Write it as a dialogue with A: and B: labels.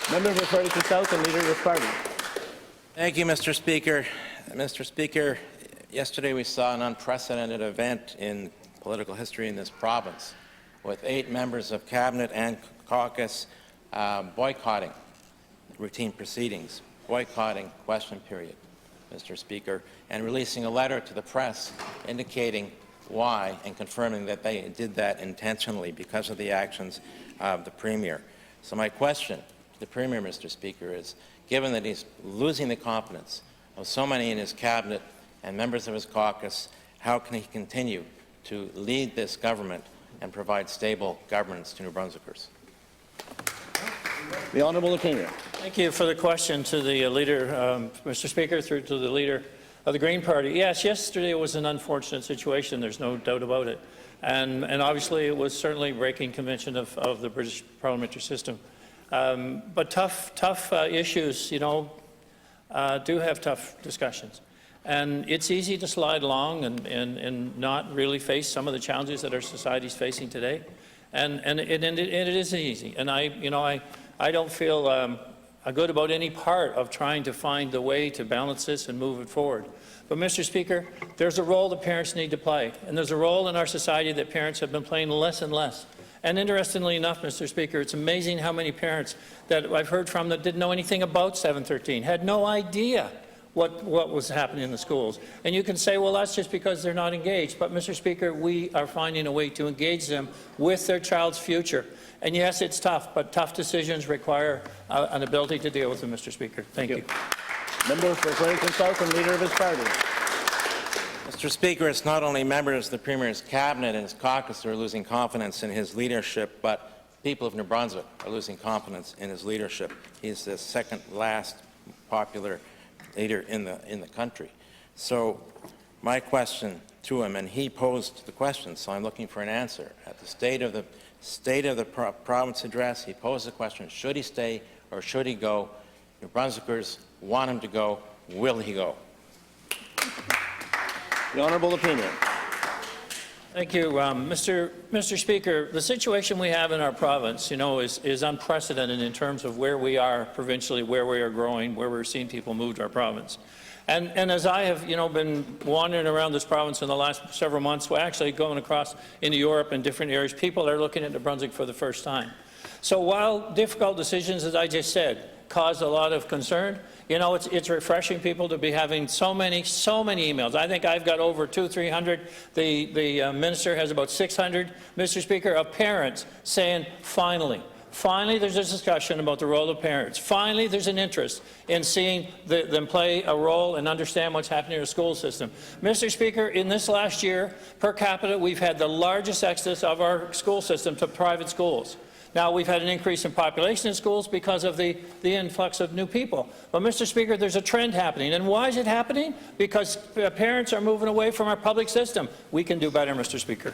A: Member for Fredericton-South and Leader of the Party.
B: Thank you, Mr. Speaker. Mr. Speaker, yesterday we saw an unprecedented event in political history in this province, with 8 members of Cabinet and Caucus boycotting routine proceedings, boycotting question period, Mr. Speaker, and releasing a letter to the press indicating why and confirming that they did that intentionally because of the actions of the Premier. So my question to the Premier, Mr. Speaker, is, given that he's losing the confidence of so many in his Cabinet and members of his caucus, how can he continue to lead this government and provide stable governance to New Brunswickers?
A: The Honourable Premier.
C: Thank you for the question to the Leader, Mr. Speaker, through to the Leader of the Green Party. Yes, yesterday was an unfortunate situation, there's no doubt about it. And obviously it was certainly breaking convention of the British parliamentary system. But tough issues, you know, do have tough discussions. And it's easy to slide along and not really face some of the challenges that our society is facing today. And it isn't easy. And I don't feel good about any part of trying to find the way to balance this and move it forward. But, Mr. Speaker, there's a role that parents need to play, and there's a role in our society that parents have been playing less and less. And interestingly enough, Mr. Speaker, it's amazing how many parents that I've heard from that didn't know anything about 713, had no idea what was happening in the schools. And you can say, well, that's just because they're not engaged. But, Mr. Speaker, we are finding a way to engage them with their child's future. And yes, it's tough, but tough decisions require an ability to deal with them, Mr. Speaker. Thank you.
A: Member for Fredericton-South and Leader of his Party.
B: Mr. Speaker, it's not only members of the Premier's Cabinet and his caucus who are losing confidence in his leadership, but people of New Brunswick are losing confidence in his leadership. He's the second last popular leader in the country. So my question to him, and he posed the question, so I'm looking for an answer. At the State of the Province address, he posed the question, should he stay or should he go? New Brunswickers want him to go. Will he go?
A: The Honourable Opinion.
C: Thank you, Mr. Speaker. The situation we have in our province, you know, is unprecedented in terms of where we are provincially, where we are growing, where we're seeing people move to our province. And as I have, you know, been wandering around this province in the last several months, we're actually going across into Europe and different areas, people are looking at New Brunswick for the first time. So while difficult decisions, as I just said, cause a lot of concern, you know, it's refreshing people to be having so many emails. I think I've got over 200-300. The minister has about 600, Mr. Speaker, of parents saying, finally there's a discussion about the role of parents. Finally, there's an interest in seeing them play a role and understand what's happening in the school system. Mr. Speaker, in this last year, per capita, we've had the largest exodus of our school system to private schools. Now, we've had an increase in population in schools because of the influx of new people. But, Mr. Speaker, there's a trend happening. And why is it happening? Because parents are moving away from our public system. We can do better, Mr. Speaker.